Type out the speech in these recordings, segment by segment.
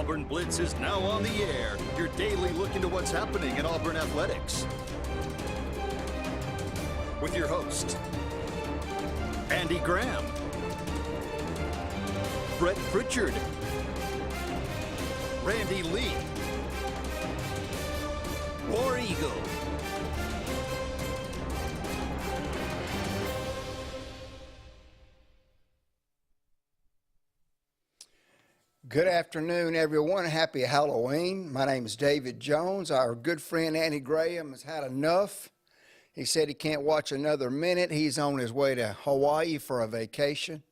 Auburn Blitz is now on the air. Your daily look into what's happening in Auburn athletics. With your host, Andy Graham, Brett Pritchard, Randy Lee, War Eagle. Good afternoon, everyone. Happy Halloween. My name is David Jones. Our good friend Andy Graham has had enough. He said he can't watch another minute. He's on his way to Hawaii for a vacation.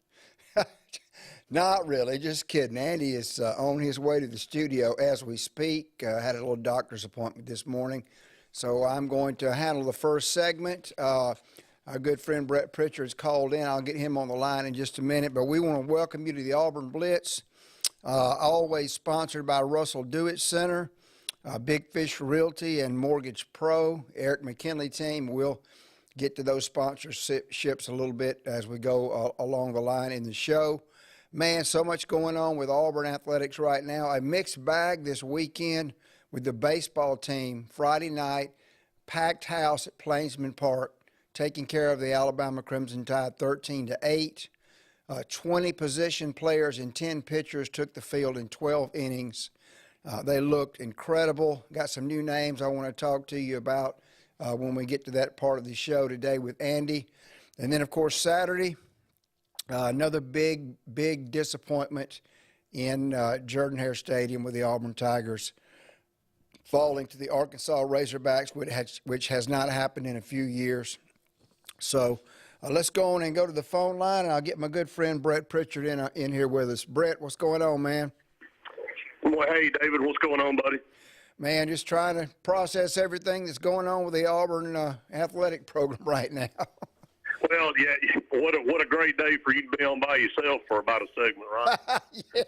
Not really, just kidding. Andy is on his way to the studio as we speak. Had a little doctor's appointment this morning. So I'm going to handle the first segment. Our good friend Brett Pritchard's called in. I'll get him on the line in just a minute. But we want to welcome you to the Auburn Blitz. Always sponsored by Russell Dewitt Center, Big Fish Realty, and Mortgage Pro. Eric McKinley team. We'll get to those sponsorships a little bit as we go along the line in the show. Man, so much going on with Auburn athletics right now. A mixed bag this weekend with the baseball team. Friday night, packed house at Plainsman Park, taking care of the Alabama Crimson Tide 13-8. 20 position players and 10 pitchers took the field in 12 innings. They looked incredible. Got some new names I want to talk to you about when we get to that part of the show today with Andy. And then, of course, Saturday, another big disappointment in Jordan-Hare Stadium with the Auburn Tigers falling to the Arkansas Razorbacks, which has not happened in a few years. So let's go on and go to the phone line, and I'll get my good friend Brett Pritchard in here with us. Brett, what's going on, man? Well, hey, David, what's going on, buddy? Man, just trying to process everything that's going on with the Auburn athletic program right now. Well, yeah, what a great day for you to be on by yourself for about a segment, right? Yeah.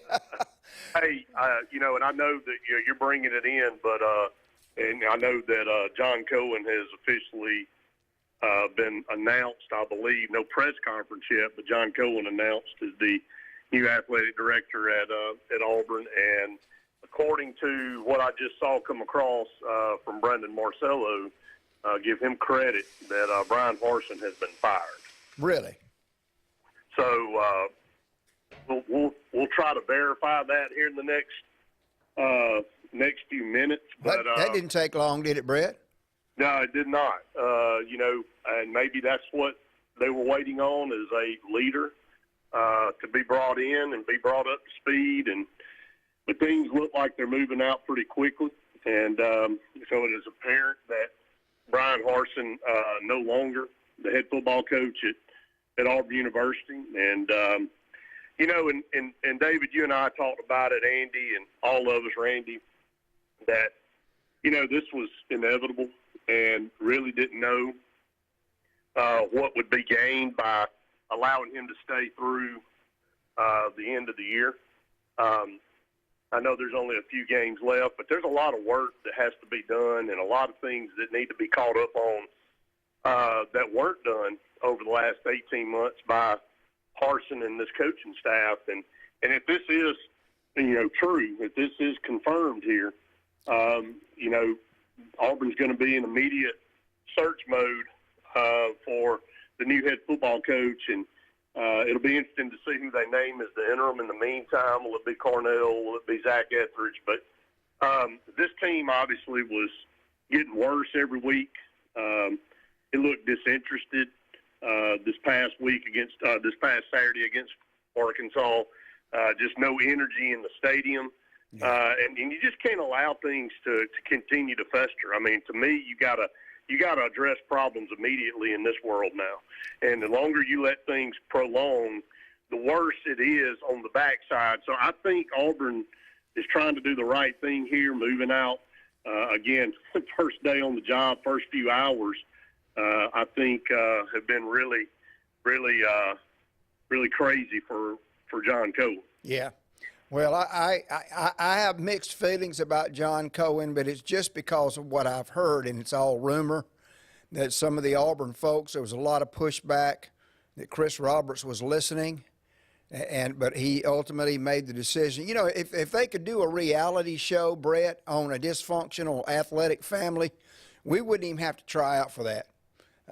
Hey, and I know that you're bringing it in, but and I know that John Cohen has officially been announced, I believe, no press conference yet, but John Cohen announced as the new athletic director at Auburn. And according to what I just saw come across from Brendan Marcello, give him credit that Brian Harsin has been fired. Really? So we'll try to verify that here in the next few minutes. But that didn't take long, did it, Brett? No, it did not. And maybe that's what they were waiting on as a leader to be brought in and be brought up to speed. But things look like they're moving out pretty quickly. And so it is apparent that Brian Harsin no longer the head football coach at Auburn University. And, and David, you and I talked about it, Andy, and all of us, Randy, that, this was inevitable and really didn't know what would be gained by allowing him to stay through the end of the year. I know there's only a few games left, but there's a lot of work that has to be done and a lot of things that need to be caught up on that weren't done over the last 18 months by Harsin and this coaching staff. And if this is, true, if this is confirmed here, Auburn's going to be in immediate search mode for the new head football coach, and it'll be interesting to see who they name as the interim in the meantime. Will it be Cornell? Will it be Zach Etheridge? But this team obviously was getting worse every week. It looked disinterested this past Saturday against Arkansas. Just no energy in the stadium. Yeah. And you just can't allow things to continue to fester. I mean, to me, you gotta address problems immediately in this world now. And the longer you let things prolong, the worse it is on the backside. So I think Auburn is trying to do the right thing here, moving out. Again, first day on the job, first few hours, I think have been really crazy for John Cohen. Yeah. Well, I have mixed feelings about John Cohen, but it's just because of what I've heard, and it's all rumor, that some of the Auburn folks, there was a lot of pushback that Chris Roberts was listening, But he ultimately made the decision. You know, if they could do a reality show, Brett, on a dysfunctional athletic family, we wouldn't even have to try out for that.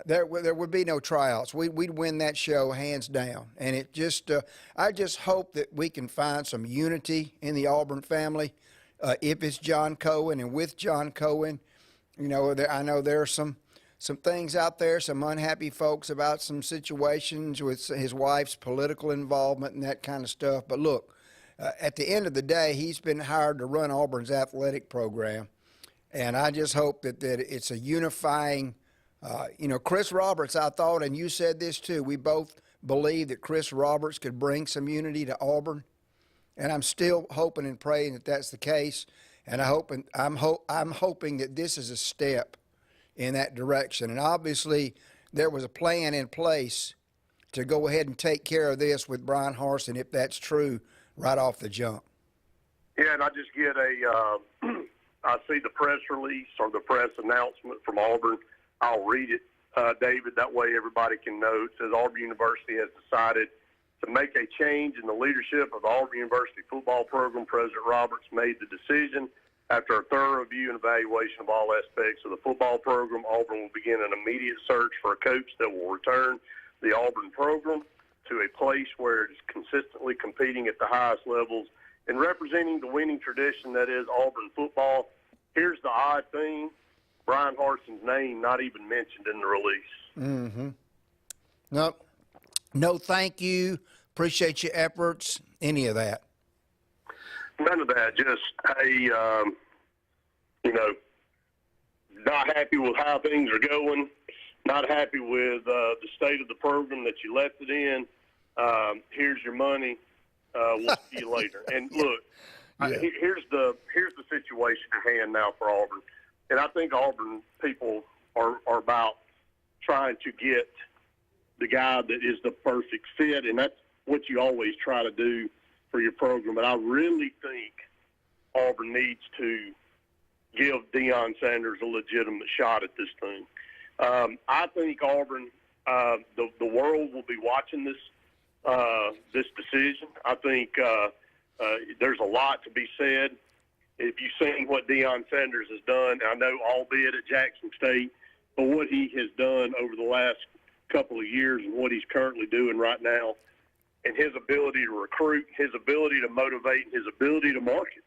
There would be no tryouts. We'd win that show hands down. And it just, I just hope that we can find some unity in the Auburn family. If it's John Cohen and with John Cohen, you know, I know there are some things out there, some unhappy folks about some situations with his wife's political involvement and that kind of stuff. But look, at the end of the day, he's been hired to run Auburn's athletic program. And I just hope that it's a unifying, you know, Chris Roberts, I thought, and you said this too, we both believe that Chris Roberts could bring some unity to Auburn. And I'm still hoping and praying that that's the case. And I'm hoping that this is a step in that direction. And obviously, there was a plan in place to go ahead and take care of this with Brian Harsin, if that's true, right off the jump. Yeah, and I just get I see the press release or the press announcement from Auburn. I'll read it, David. That way everybody can know. It says Auburn University has decided to make a change in the leadership of the Auburn University football program. President Roberts made the decision. After a thorough review and evaluation of all aspects of the football program, Auburn will begin an immediate search for a coach that will return the Auburn program to a place where it is consistently competing at the highest levels and representing the winning tradition that is Auburn football. Here's the odd thing. Brian Harsin's name not even mentioned in the release. Mm-hmm. Nope. No, thank you. Appreciate your efforts. Any of that. None of that. Just, hey, you know, not happy with how things are going, not happy with the state of the program that you left it in. Here's your money. We'll see you later. And look, here's the situation at hand now for Auburn. And I think Auburn people are about trying to get the guy that is the perfect fit, and that's what you always try to do for your program. But I really think Auburn needs to give Deion Sanders a legitimate shot at this thing. I think Auburn, the world will be watching this decision. I think there's a lot to be said. If you've seen what Deion Sanders has done, I know albeit at Jackson State, but what he has done over the last couple of years and what he's currently doing right now, and his ability to recruit, his ability to motivate, and his ability to market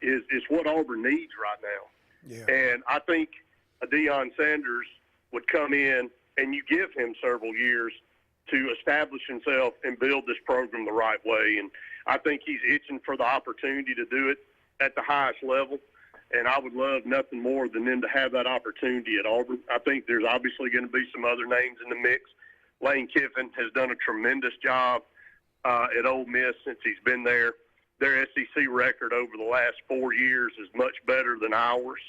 is what Auburn needs right now. Yeah. And I think a Deion Sanders would come in and you give him several years to establish himself and build this program the right way. And I think he's itching for the opportunity to do it at the highest level. And I would love nothing more than them to have that opportunity at Auburn. I think there's obviously going to be some other names in the mix. Lane Kiffin has done a tremendous job at Ole Miss since he's been there. Their SEC record over the last 4 years is much better than ours.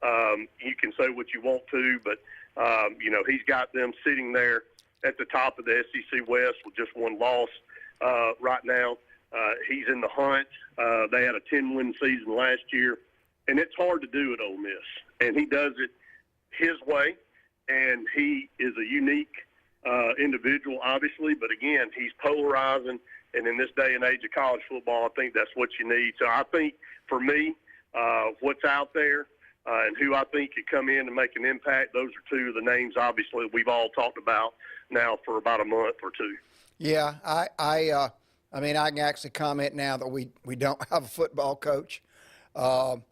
You can say what you want to, but, you know, he's got them sitting there at the top of the SEC West with just one loss right now. He's in the hunt. They had a 10-win season last year, and it's hard to do at Ole Miss. And he does it his way, and he is a unique individual, obviously. But, again, he's polarizing, and in this day and age of college football, I think that's what you need. So I think, for me, what's out there and who I think could come in and make an impact, those are two of the names, obviously, we've all talked about now for about a month or two. Yeah, I mean, I can actually comment now that we don't have a football coach. You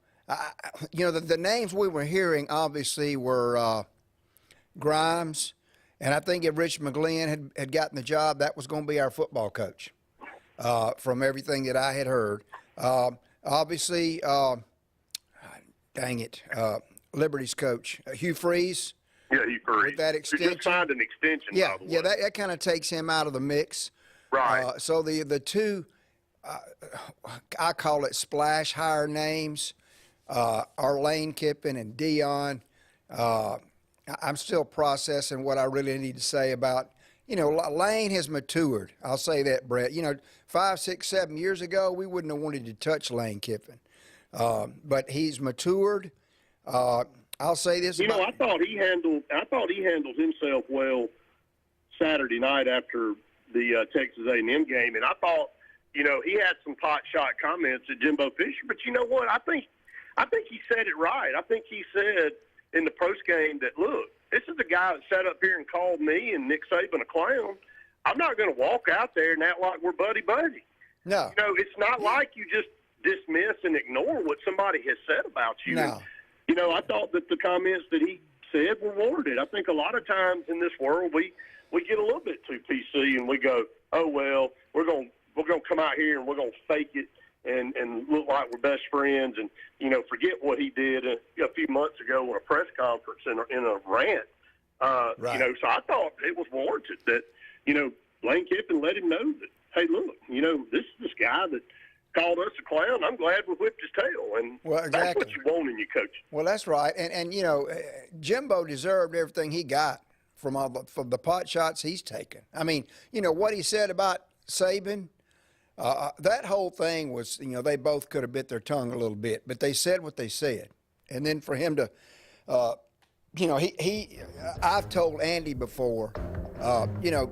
know, the names we were hearing obviously were Grimes, and I think if Rich McGlynn had gotten the job, that was going to be our football coach from everything that I had heard. Obviously, dang it, Liberty's coach, Hugh Freeze. Yeah, Hugh Freeze. With that extension. He just signed an extension, Yeah, by the way. yeah, that kind of takes him out of the mix. Right. So the two, I call it splash hire names, are Lane Kiffin and Deion. I'm still processing what I really need to say about, you know, Lane has matured. I'll say that, Brett. You know, 5, 6, 7 years ago, we wouldn't have wanted to touch Lane Kiffin. But he's matured. I'll say this. You know, I thought he handled himself well Saturday night after the Texas A&M game, and I thought, you know, he had some pot shot comments at Jimbo Fisher, but you know what? I think he said it right. I think he said in the post game that, look, this is the guy that sat up here and called me and Nick Saban a clown. I'm not going to walk out there and act like we're buddy-buddy. No. You know, it's not like you just dismiss and ignore what somebody has said about you. No. And, you know, I thought that the comments that he said were warranted. I think a lot of times in this world we get a little bit too PC and we go, oh, well, we're going to come out here and we're going to fake it and look like we're best friends and, you know, forget what he did a few months ago in a press conference in a rant. Right. You know, so I thought it was warranted that, you know, Lane Kiffin let him know that, hey, look, you know, this guy that called us a clown, I'm glad we whipped his tail. And well, exactly. That's what you want in your coach. Well, that's right. And you know, Jimbo deserved everything he got from the pot shots he's taken. I mean, you know, what he said about Saban, that whole thing was, you know, they both could have bit their tongue a little bit, but they said what they said. And then for him to, you know, I've told Andy before, you know,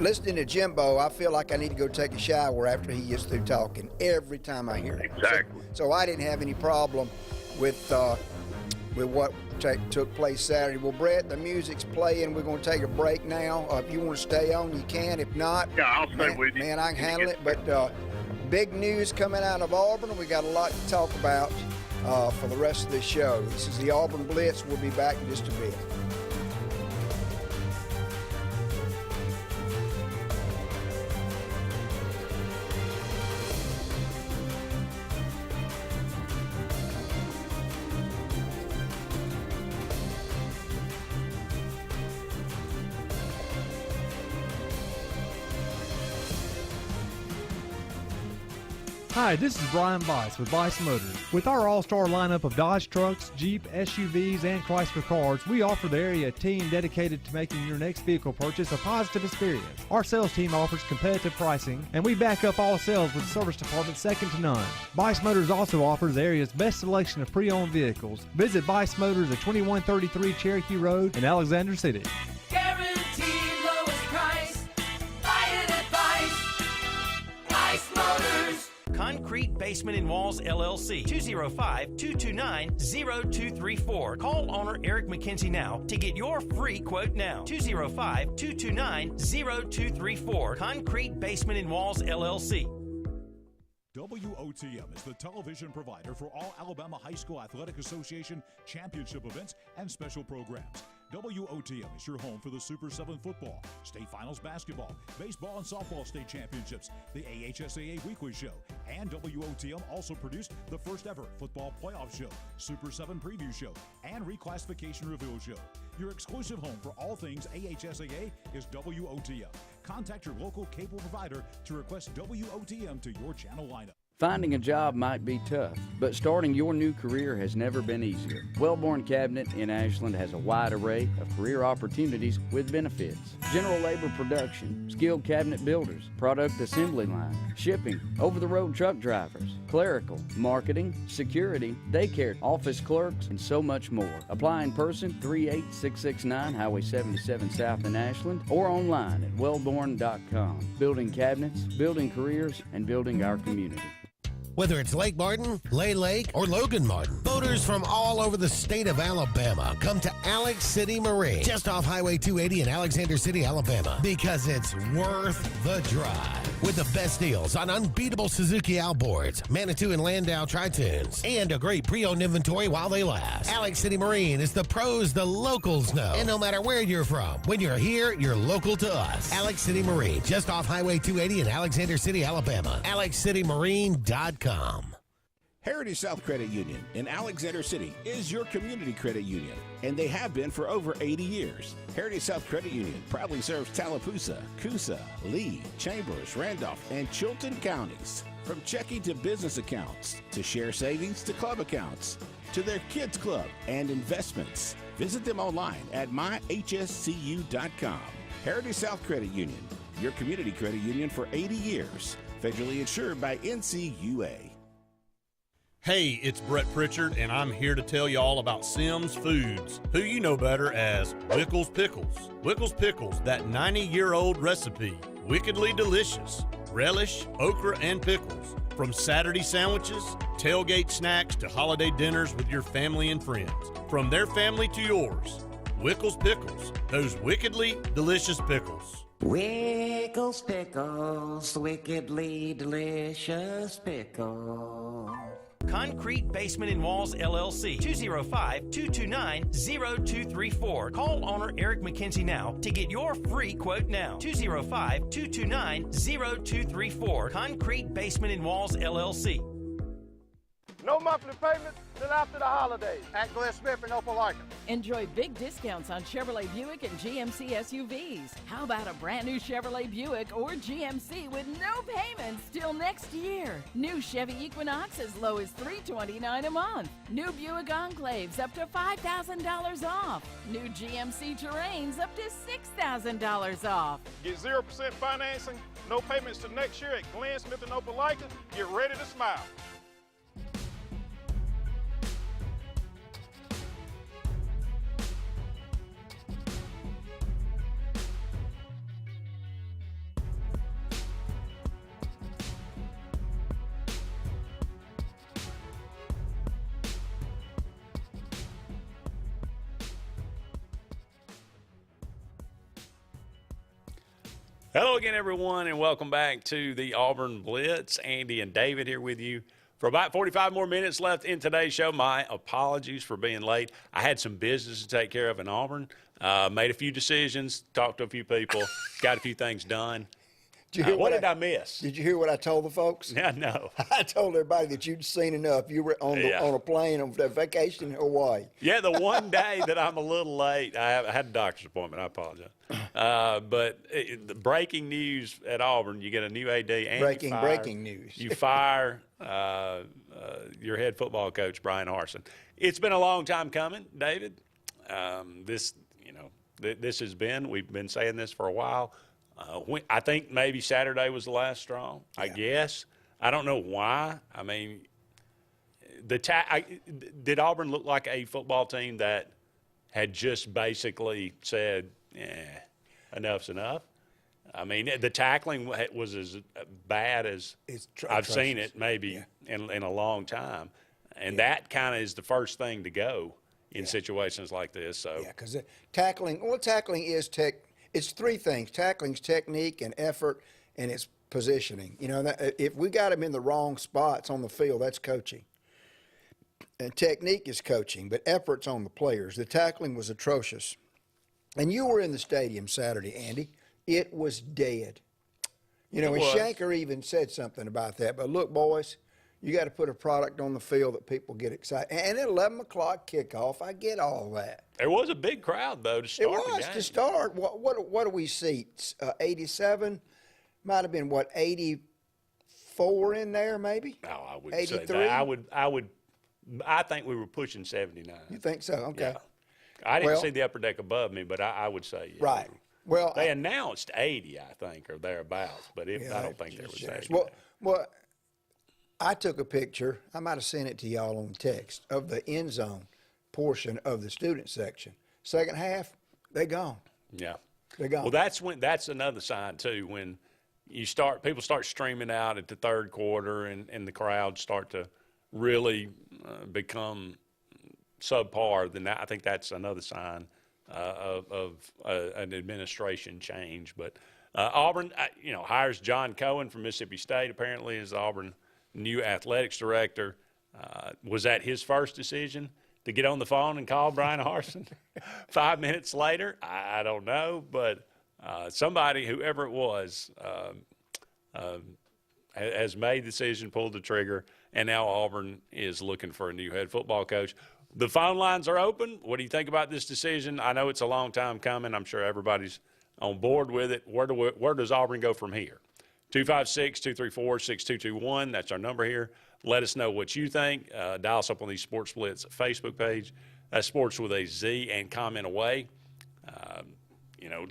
listening to Jimbo, I feel like I need to go take a shower after he gets through talking every time I hear it. Exactly. So I didn't have any problem with what took place Saturday. Well, Brett, the music's playing. We're going to take a break now. If you want to stay on, you can. If not, yeah, I'll stay with you. Man, I can handle it. But big news coming out of Auburn. We got a lot to talk about for the rest of this show. This is the Auburn Blitz. We'll be back in just a bit. Hi, this is Brian Weiss with Weiss Motors. With our all-star lineup of Dodge trucks, Jeep, SUVs, and Chrysler cars, we offer the area a team dedicated to making your next vehicle purchase a positive experience. Our sales team offers competitive pricing, and we back up all sales with service department second to none. Weiss Motors also offers the area's best selection of pre-owned vehicles. Visit Weiss Motors at 2133 Cherokee Road in Alexander City. Guaranteed lowest price. Buy it at Weiss Motors. Concrete Basement and Walls, LLC, 205-229-0234. Call owner Eric McKenzie now to get your free quote now. 205-229-0234. Concrete Basement and Walls, LLC. WOTM is the television provider for all Alabama High School Athletic Association championship events and special programs. WOTM is your home for the Super 7 football, state finals basketball, baseball and softball state championships, the AHSAA weekly show, and WOTM also produced the first ever football playoff show, Super 7 preview show, and reclassification reveal show. Your exclusive home for all things AHSAA is WOTM. Contact your local cable provider to request WOTM to your channel lineup. Finding a job might be tough, but starting your new career has never been easier. Wellborn Cabinet in Ashland has a wide array of career opportunities with benefits. General labor production, skilled cabinet builders, product assembly line, shipping, over-the-road truck drivers, clerical, marketing, security, daycare, office clerks, and so much more. Apply in person, 38669 Highway 77 South in Ashland, or online at wellborn.com. Building cabinets, building careers, and building our community. Whether it's Lake Martin, Lay Lake, or Logan Martin, boaters from all over the state of Alabama come to Alex City Marine, just off Highway 280 in Alexander City, Alabama, because it's worth the drive. With the best deals on unbeatable Suzuki outboards, Manitou and Landau Tritoons, and a great pre-owned inventory while they last. Alex City Marine is the pros the locals know. And no matter where you're from, when you're here, you're local to us. Alex City Marine, just off Highway 280 in Alexander City, Alabama. AlexCityMarine.com. Heritage South Credit Union in Alexander City is your community credit union, and they have been for over 80 years. Heritage South Credit Union proudly serves Tallapoosa, Coosa, Lee, Chambers, Randolph, and Chilton counties. From checking to business accounts, to share savings to club accounts, to their kids club and investments. Visit them online at myhscu.com. Heritage South Credit Union, your community credit union for 80 years. Federally insured by NCUA. Hey, it's Brett Pritchard, and I'm here to tell you all about Sims Foods, who you know better as Wickles Pickles. Wickles Pickles, that 90-year-old recipe, wickedly delicious relish, okra, and pickles. From Saturday sandwiches, tailgate snacks, to holiday dinners with your family and friends. From their family to yours, Wickles Pickles, those wickedly delicious pickles. Wickles Pickles, wickedly delicious pickles. Concrete Basement and Walls LLC, 205-229-0234. Call owner Eric McKenzie now to get your free quote now. 205-229-0234. Concrete Basement and Walls LLC. No monthly payments till after the holidays at Glenn Smith in Opelika. Enjoy big discounts on Chevrolet Buick and GMC SUVs. How about a brand new Chevrolet Buick or GMC with no payments till next year? New Chevy Equinox as low as $329 a month. New Buick Enclaves up to $5,000 off. New GMC Terrains up to $6,000 off. Get 0% financing, no payments till next year at Glenn Smith in Opelika. Get ready to smile. Hello again, everyone, and welcome back to the Auburn Blitz. Andy and David here with you for about 45 more minutes left in today's show. My apologies for being late. I had some business to take care of in Auburn, made a few decisions, talked to a few people, got a few things done. What did I miss? Did you hear what I told the folks? Yeah, no. I told everybody that you'd seen enough. You were on a plane on vacation in Hawaii. Yeah, the one day that I'm a little late, I had a doctor's appointment. I apologize. But the breaking news at Auburn, you get a new AD. And breaking news. You fire your head football coach, Brian Harsin. It's been a long time coming, David. This has been, we've been saying this for a while. I think maybe Saturday was the last straw, I guess. I don't know why. I mean, did Auburn look like a football team that had just basically said, enough's enough? I mean, the tackling was as bad as I've seen it maybe in a long time. And that kind of is the first thing to go in situations like this. So yeah, because tackling is it's three things: tackling's technique and effort, and it's positioning. You know, if we got them in the wrong spots on the field, that's coaching. And technique is coaching, but effort's on the players. The tackling was atrocious. And you were in the stadium Saturday, Andy. It was dead. You know, and Shanker even said something about that. But look, boys, you got to put a product on the field that people get excited. And at 11 o'clock kickoff, I get all that. There was a big crowd, though, to start the game. It was to start. What do we see? 87? Might have been, 84 in there, maybe? No, I wouldn't say that. I think we were pushing 79. You think so? Okay. Yeah. I didn't see the upper deck above me, but I would say, yeah. Right. Well, they announced 80, I think, or thereabouts, but I don't think there was 80. Well, I took a picture. I might have sent it to y'all on text of the end zone portion of the student section. Second half, they're gone. Yeah, they're gone. Well, that's another sign too. When people start streaming out at the third quarter, and the crowds start to really become subpar. Then I think that's another sign of an administration change. But Auburn, hires John Cohen from Mississippi State. Apparently, as Auburn new athletics director. Was that his first decision to get on the phone and call Brian Harsin 5 minutes later? I don't know, but somebody, whoever it was, has made the decision, pulled the trigger, and now Auburn is looking for a new head football coach. The phone lines are open. What do you think about this decision? I know it's a long time coming. I'm sure everybody's on board with it. Where does Auburn go from here? 256-234-6221. That's our number here. Let us know what you think. Dial us up on the Sportz Blitz Facebook page. That's Sports with a Z, and comment away.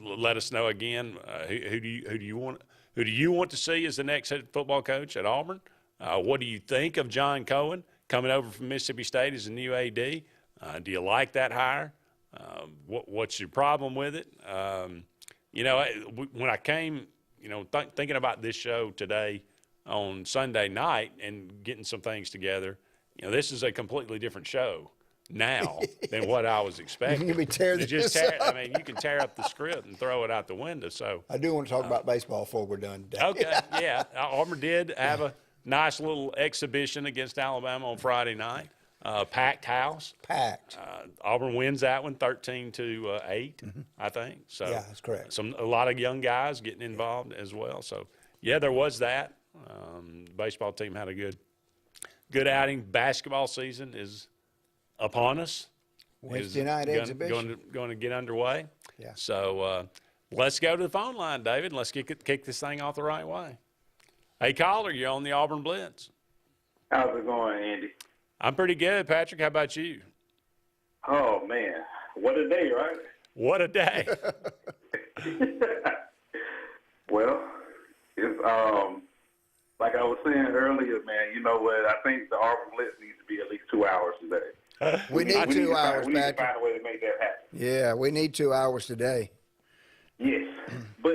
Let us know again. Who do you want to see as the next head football coach at Auburn? What do you think of John Cohen coming over from Mississippi State as a new AD? Do you like that hire? What's your problem with it? When I came thinking about this show today on Sunday night and getting some things together, this is a completely different show now than what I was expecting. You can tear this up. You can tear up the script and throw it out the window. So I do want to talk about baseball before we're done today. Okay, yeah. Auburn did have a nice little exhibition against Alabama on Friday night. Packed house. Packed. Auburn wins that one 13-8, I think. So yeah, that's correct. A lot of young guys getting involved as well. So yeah, there was that. The baseball team had a good outing. Basketball season is upon us. Wednesday night exhibition. Going to get underway. Yeah. So let's go to the phone line, David. Let's kick this thing off the right way. Hey, caller, you're on the Auburn Blitz. How's it going, Andy? I'm pretty good, Patrick. How about you? Oh, man. What a day, right? What a day. Well, it's like I was saying earlier, man, you know what? I think the Auburn Blitz needs to be at least 2 hours today. We need 2 hours, We need to Patrick. find a way to make that happen. Yeah, we need 2 hours today. Yes. But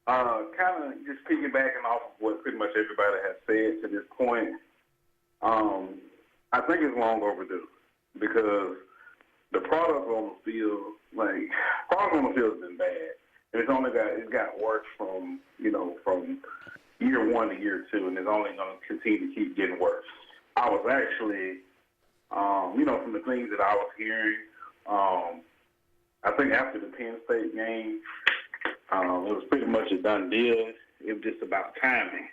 kind of just piggybacking off of what pretty much everybody has said to this point, I think it's long overdue because the product on the field, product on the field has been bad. And it's got worse from year one to year two, and it's only going to continue to keep getting worse. I was actually, from the things that I was hearing, I think after the Penn State game, it was pretty much a done deal. It was just about timing.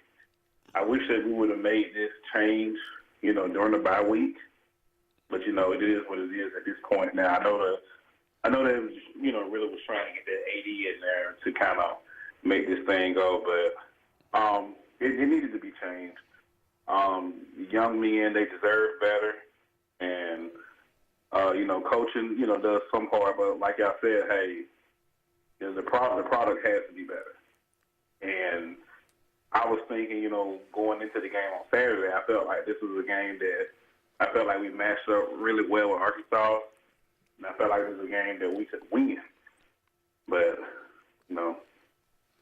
I wish that we would have made this change, during the bye week. But, it is what it is at this point now. I know that it was, really was trying to get that 80 in there to kind of make this thing go. But it needed to be changed. Young men, they deserve better. And, coaching, does some part. But like I said, hey, the product has to be better. And I was thinking, going into the game on Saturday, I felt like this was a game that I felt like we matched up really well with Arkansas. And I felt like this was a game that we could win. But,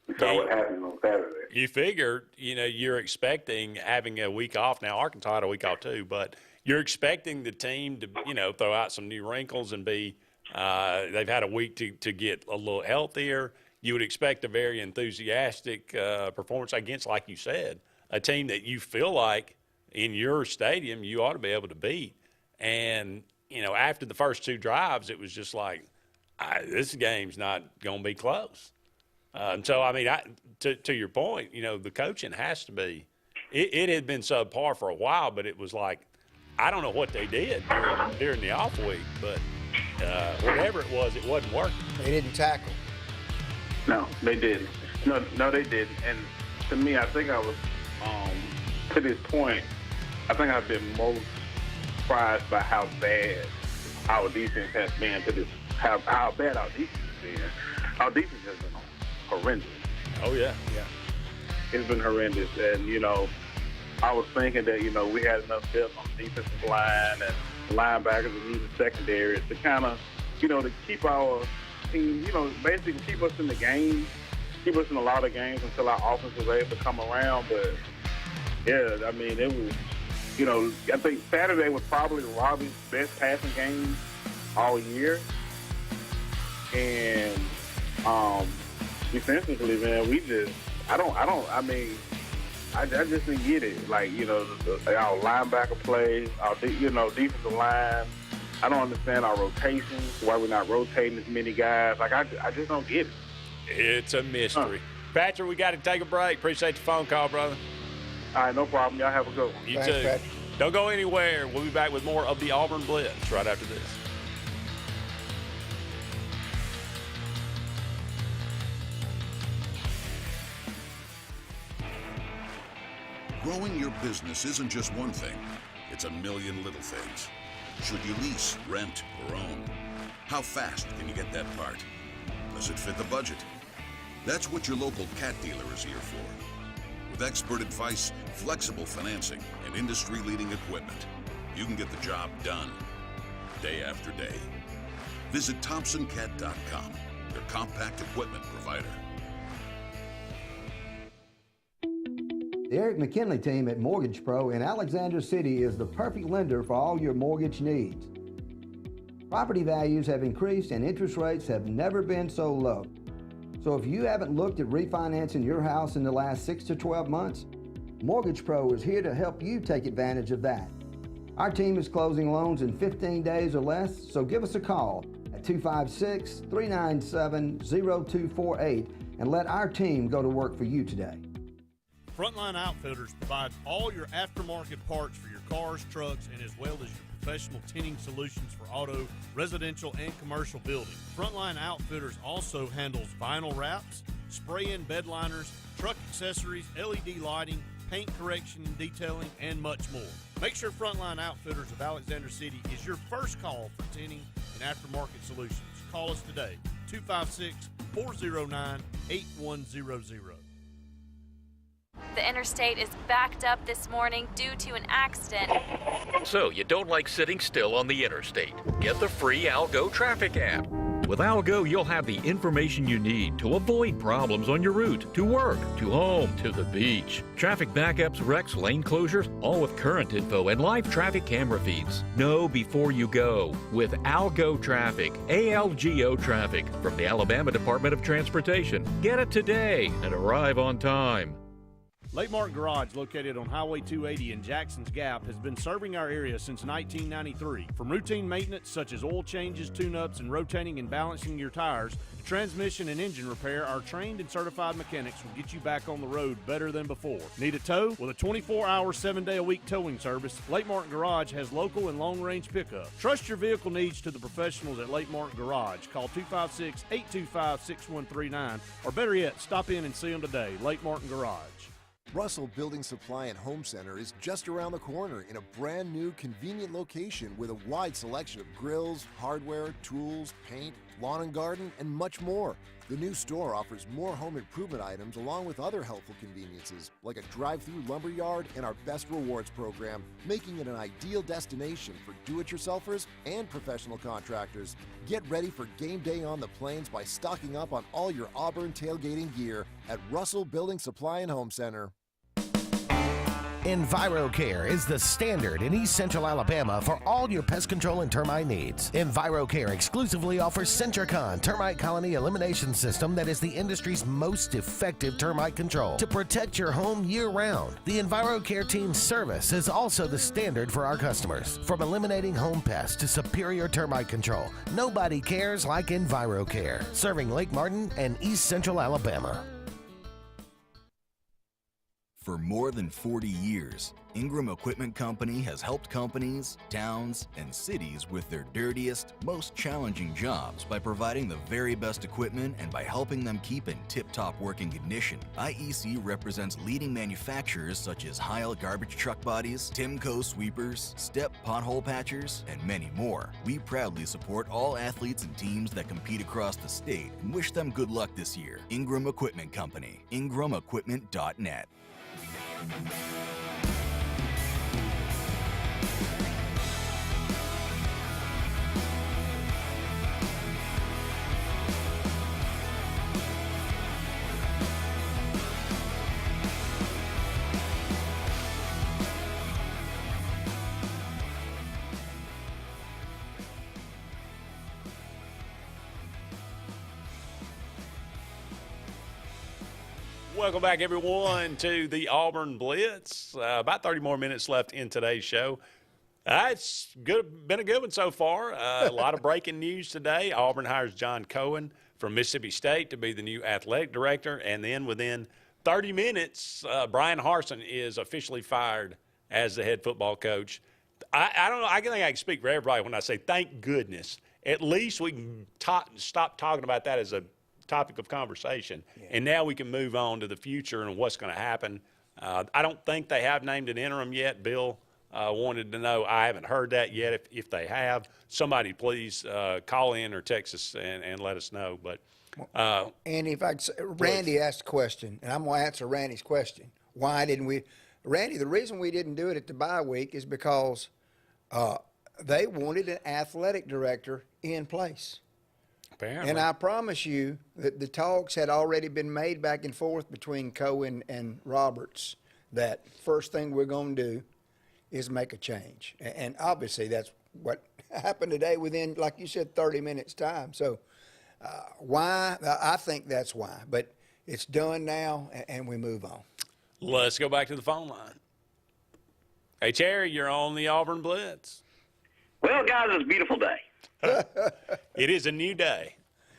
we saw what happened on Saturday. You figure, you're expecting having a week off. Now, Arkansas had a week off too, but you're expecting the team to, throw out some new wrinkles and be they've had a week to get a little healthier. You would expect a very enthusiastic performance against, like you said, a team that you feel like in your stadium you ought to be able to beat. And, after the first two drives, it was just like, this game's not going to be close. So, to your point, the coaching has to be – it had been subpar for a while, but it was like, I don't know what they did during the off week, but whatever it wasn't working. They didn't tackle. No, they didn't. No, they didn't. And to me, I think I was, to this point, I think I've been most surprised by how bad our defense has been how bad our defense has been. Our defense has been horrendous. Oh, yeah. Yeah. It's been horrendous. And, I was thinking that, we had enough depth on the defensive line and linebackers and even secondary to kind of, to keep our team, basically keep us in the game, keep us in a lot of games until our offense was able to come around. But, yeah, it was, I think Saturday was probably Robbie's best passing game all year. And defensively, man, I just didn't get it. Our linebacker plays, our defensive line. I don't understand our rotations, why we're not rotating as many guys. I just don't get it. It's a mystery. Patrick, we got to take a break. Appreciate the phone call, brother. All right, no problem. Y'all have a good one. You too. Patrick. Don't go anywhere. We'll be back with more of the Auburn Blitz right after this. Growing your business isn't just one thing. It's a million little things. Should you lease, rent, or own? How fast can you get that part? Does it fit the budget? That's what your local Cat dealer is here for. With expert advice, flexible financing, and industry-leading equipment, you can get the job done day after day. Visit ThompsonCat.com, your compact equipment provider. The Eric McKinley team at Mortgage Pro in Alexander City is the perfect lender for all your mortgage needs. Property values have increased and interest rates have never been so low. So if you haven't looked at refinancing your house in the last 6 to 12 months, Mortgage Pro is here to help you take advantage of that. Our team is closing loans in 15 days or less, so give us a call at 256-397-0248 and let our team go to work for you today. Frontline Outfitters provides all your aftermarket parts for your cars, trucks, and as well as your professional tinting solutions for auto, residential, and commercial buildings. Frontline Outfitters also handles vinyl wraps, spray-in bed liners, truck accessories, LED lighting, paint correction and detailing, and much more. Make sure Frontline Outfitters of Alexander City is your first call for tinting and aftermarket solutions. Call us today, 256-409-8100. The interstate is backed up this morning due to an accident. So you don't like sitting still on the interstate? Get the free Algo traffic app. With Algo, you'll have the information you need to avoid problems on your route to work, to home, to the beach. Traffic backups, wrecks, lane closures, all with current info and live traffic camera feeds. Know before you go with Algo Traffic, ALGO Traffic from the Alabama Department of Transportation. Get it today and arrive on time. Lake Martin Garage, located on Highway 280 in Jackson's Gap, has been serving our area since 1993. From routine maintenance such as oil changes, tune-ups, and rotating and balancing your tires, to transmission and engine repair, our trained and certified mechanics will get you back on the road better than before. Need a tow? With a 24-hour, 7-day-a-week towing service, Lake Martin Garage has local and long-range pickup. Trust your vehicle needs to the professionals at Lake Martin Garage. Call 256-825-6139, or better yet, stop in and see them today. Lake Martin Garage. Russell Building Supply and Home Center is just around the corner in a brand new convenient location with a wide selection of grills, hardware, tools, paint, lawn and garden, and much more. The new store offers more home improvement items along with other helpful conveniences like a drive-through lumber yard and our Best Rewards program, making it an ideal destination for do-it-yourselfers and professional contractors. Get ready for game day on the plains by stocking up on all your Auburn tailgating gear at Russell Building Supply and Home Center. EnviroCare is the standard in East Central Alabama for all your pest control and termite needs. EnviroCare exclusively offers Centricon termite colony elimination system that is the industry's most effective termite control to protect your home year-round. The EnviroCare team's service is also the standard for our customers. From eliminating home pests to superior termite control, nobody cares like EnviroCare, serving Lake Martin and East Central Alabama. For more than 40 years, Ingram Equipment Company has helped companies, towns, and cities with their dirtiest, most challenging jobs by providing the very best equipment and by helping them keep in tip-top working condition. IEC represents leading manufacturers such as Heil garbage truck bodies, Timco sweepers, Step pothole patchers, and many more. We proudly support all athletes and teams that compete across the state and wish them good luck this year. Ingram Equipment Company, ingramequipment.net. Welcome back, everyone, to the Auburn Blitz. About 30 more minutes left in today's show. It's good, been a good one so far. A lot of breaking news today. Auburn hires John Cohen from Mississippi State to be the new athletic director. And then within 30 minutes, Brian Harsin is officially fired as the head football coach. I don't know. I think I can speak for everybody when I say thank goodness. At least we can stop talking about that as a topic of conversation, and now we can move on to the future and what's going to happen. I don't think they have named an interim yet. Bill wanted to know. I haven't heard that yet. If they have, somebody please call in or text us and let us know. But Andy, if I could say, Randy asked a question, and I'm going to answer Randy's question. Why didn't we? Randy, the reason we didn't do it at the bye week is because they wanted an athletic director in place. Apparently. And I promise you that the talks had already been made back and forth between Cohen and Roberts that first thing we're going to do is make a change. And obviously that's what happened today within, like you said, 30 minutes time. So why? I think that's why. But it's done now, and we move on. Let's go back to the phone line. Hey, Cherry, you're on the Auburn Blitz. Well, guys, it's a beautiful day. It is a new day.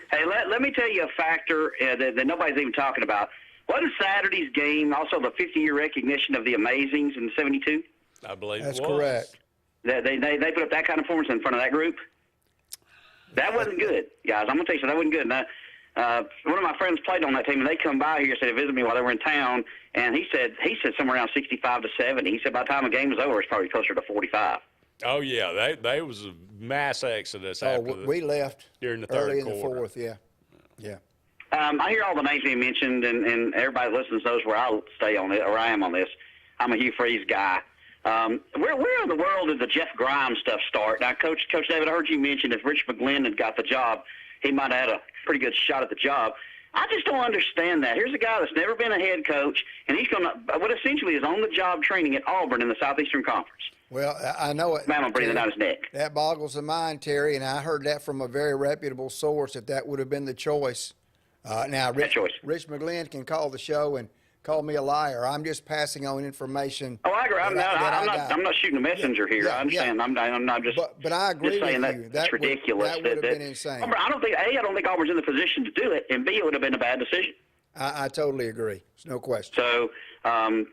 Hey, let me tell you a factor that nobody's even talking about. Wasn't Saturday's game also the 50-year recognition of the Amazings in '72? I believe that's it was. correct. They put up that kind of performance in front of that group. That wasn't good, guys. I'm going to tell you something. That wasn't good. And one of my friends played on that team, and they come by here, said to visit me while they were in town, and he said somewhere around 65 to 70. He said by the time the game was over, it's probably closer to 45. Oh, yeah. They was a mass exodus after we left during the third early in quarter. the fourth, yeah. I hear all the names being mentioned, and everybody listens knows where I stay on it, or I am on this. I'm a Hugh Freeze guy. Where in the world did the Jeff Grimes stuff start? Now, Coach David, I heard you mention if Rich McGlynn had got the job, he might have had a pretty good shot at the job. I just don't understand that. Here's a guy that's never been a head coach, and he's going to what essentially is on-the-job training at Auburn in the Southeastern Conference. Well, I know it. Man, I'm breathing down his neck. That boggles the mind, Terry, and I heard that from a very reputable source that would have been the choice. Now, Rich McGlynn can call the show and call me a liar. I'm just passing on information. Oh, I agree. I'm not shooting a messenger here. I understand. Yeah. I'm not just. But I agree just saying with you. That's ridiculous. That would have been insane. I don't think Auburn's in the position to do it, and B, it would have been a bad decision. I totally agree. There's no question. So, the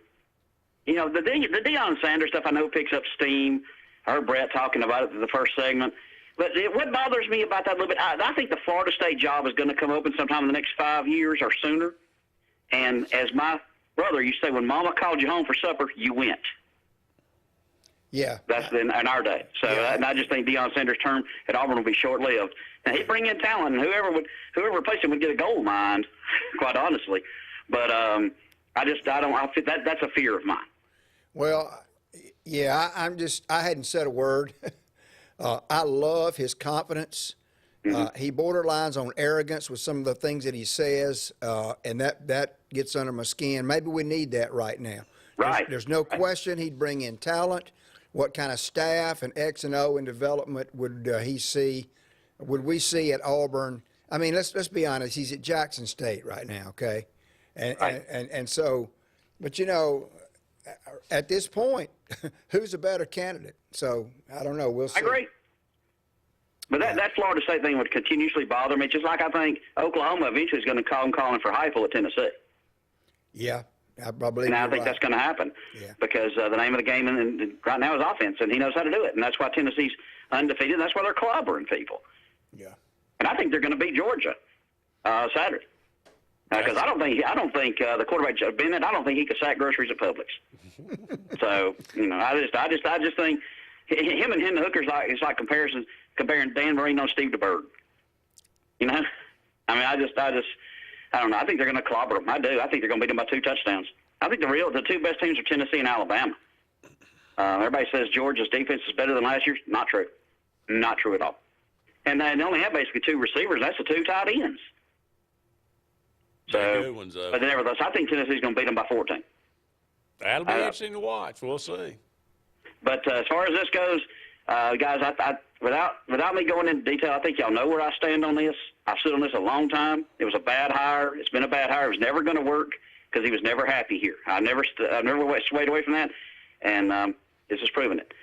Deion Sanders stuff I know picks up steam. I heard Brett talking about it in the first segment. But what bothers me about that a little bit, I think the Florida State job is going to come open sometime in the next 5 years or sooner. And as my brother used to say, when Mama called you home for supper, you went. Yeah. That's in our day. So and I just think Deion Sanders' term at Auburn will be short-lived. Now, he'd bring in talent, and whoever replaced him would get a gold mine, quite honestly. But that's a fear of mine. Well, yeah, I hadn't said a word. I love his confidence. He borderlines on arrogance with some of the things that he says, and that gets under my skin. Maybe we need that right now. Right. There's no question he'd bring in talent. What kind of staff and X and O and development would he see? Would we see at Auburn? I mean, let's be honest. He's at Jackson State right now, okay? And so, but at this point, who's a better candidate? So I don't know. We'll see. I agree. But that Florida State thing would continuously bother me, just like I think Oklahoma eventually is going to calling for Heupel at Tennessee. Yeah, I probably. And I think that's going to happen because the name of the game right now is offense, and he knows how to do it, and that's why Tennessee's undefeated. And that's why they're clobbering people. Yeah. And I think they're going to beat Georgia Saturday. Because I don't think the quarterback Bennett. I don't think he could sack groceries at Publix. So I just think him and Hendon Hooker's it's like comparing Dan Marino and Steve DeBerg. I mean, I don't know. I think they're going to clobber them. I do. I think they're going to beat them by 2 touchdowns. I think the two best teams are Tennessee and Alabama. Everybody says Georgia's defense is better than last year's. Not true. Not true at all. And they only have basically 2 receivers. That's the 2 tight ends. So, good ones, but nevertheless, I think Tennessee's going to beat them by 14. That'll be interesting to watch. We'll see. But as far as this goes, guys, without me going into detail, I think y'all know where I stand on this. I've stood on this a long time. It was a bad hire. It's been a bad hire. It was never going to work because he was never happy here. I've never swayed away from that, and this has proven it.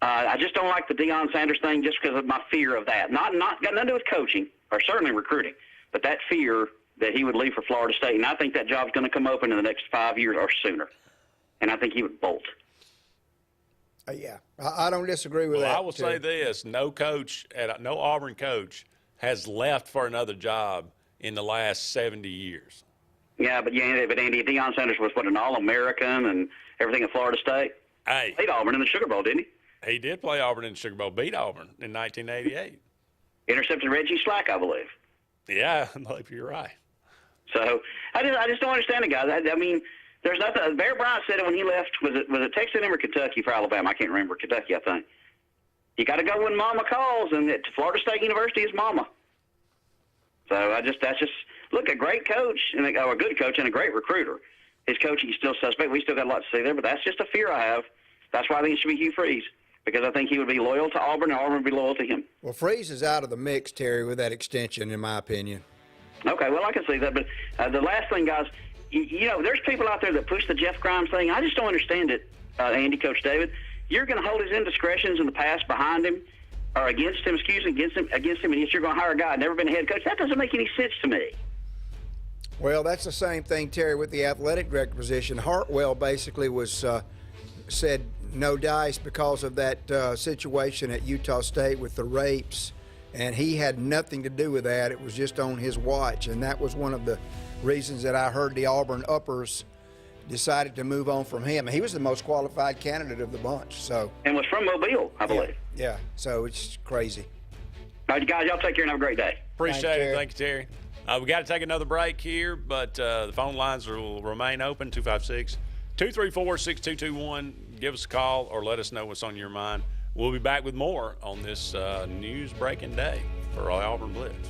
I just don't like the Deion Sanders thing just because of my fear of that. Not got nothing to do with coaching or certainly recruiting, but that fear that he would leave for Florida State, and I think that job's going to come open in the next 5 years or sooner, and I think he would bolt. Yeah, I don't disagree with that. I will say this: no Auburn coach has left for another job in the last 70 years. Yeah, but Andy, Deion Sanders was an All-American and everything at Florida State. Hey, played Auburn in the Sugar Bowl, didn't he? He did play Auburn in the Sugar Bowl, beat Auburn in 1988. Intercepted Reggie Slack, I believe. Yeah, I believe you're right. So I just don't understand it, guys. I mean, there's nothing. Bear Bryant said it when he left. Was it Texas A&M or Kentucky for Alabama? I can't remember. Kentucky, I think. You got to go when Mama calls, and Florida State University is Mama. So that's just look, a great coach and a good coach and a great recruiter. his coaching is still suspect. We still got a lot to see there, but that's just a fear I have. That's why I think it should be Hugh Freeze, because I think he would be loyal to Auburn, and Auburn would be loyal to him. Well, Freeze is out of the mix, Terry, with that extension, in my opinion. Okay, well, I can see that. But the last thing, guys, you know, there's people out there that push the Jeff Grimes thing. I just don't understand it, Andy, Coach David. You're going to hold his indiscretions in the past behind him, or against him, and yet you're going to hire a guy never been a head coach. That doesn't make any sense to me. Well, that's the same thing, Terry, with the athletic director position. Hartwell basically was said no dice because of that situation at Utah State with the rapes, and he had nothing to do with that. It was just on his watch, and that was one of the reasons that I heard the Auburn uppers decided to move on from him. He was the most qualified candidate of the bunch. And was from Mobile, I believe. Yeah, so it's crazy. All right, guys, y'all take care and have a great day. Appreciate it. Thank you, Terry. We got to take another break here, but the phone lines will remain open, 256-234-6221. Give us a call or let us know what's on your mind. We'll be back with more on this news-breaking day for Auburn Blitz.